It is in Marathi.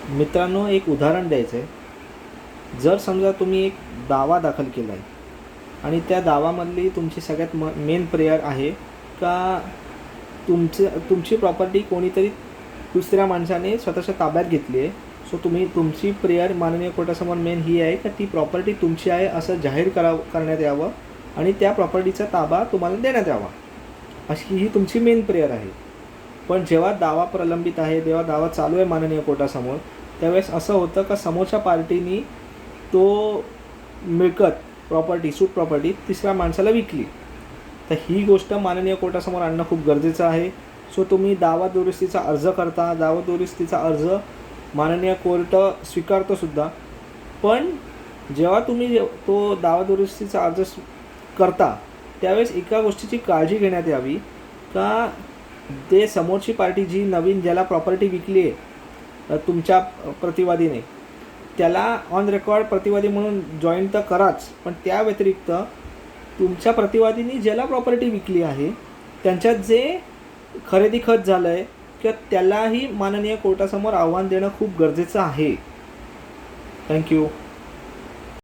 मित्रांनो, एक उदाहरण द्यायचं आहे. जर समजा तुम्ही एक दावा दाखल केला आहे आणि त्या दावामधली तुमची सगळ्यात मेन प्रेयर आहे का तुमची प्रॉपर्टी कोणीतरी दुसऱ्या माणसाने स्वतःच्या ताब्यात घेतली आहे. सो तुमची प्रेयर माननीय कोर्टासमोर मेन ही आहे का ती प्रॉपर्टी तुमची आहे असं जाहीर करण्यात यावं आणि त्या प्रॉपर्टीचा ताबा तुम्हाला देण्यात यावा, अशी ही तुमची मेन प्रेयर आहे. पण जेव्हा दावा प्रलंबित आहे, जेव्हा दावा चालू आहे माननीय कोर्टासमोर, त्यावेळेस असं होतं का समोरच्या पार्टीनी तो प्रॉपर्टी सूट प्रॉपर्टी तिसऱ्या माणसाला विकली. तर ही गोष्ट माननीय कोर्टासमोर आणणं खूप गरजेचं आहे. सो तुम्ही दावा दुरुस्तीचा अर्ज करता, दावा दुरुस्तीचा अर्ज माननीय कोर्ट स्वीकारतोसुद्धा. पण जेव्हा तुम्ही तो दावा दुरुस्तीचा अर्ज करता त्यावेळेस एका गोष्टीची काळजी घेण्यात यावी का ते समोरची पार्टी जी नवीन ज्याला प्रॉपर्टी विकली आहे तुमच्या प्रतिवादीने, त्याला ऑन रेकॉर्ड प्रतिवादी म्हणून जॉईन तर कराच, पण त्या व्यतिरिक्त तुमच्या प्रतिवादींनी ज्याला प्रॉपर्टी विकली आहे त्यांच्यात जे खरेदी खत झालं आहे किंवा त्यालाही माननीय कोर्टासमोर आव्हान देणं खूप गरजेचं आहे. थँक्यू.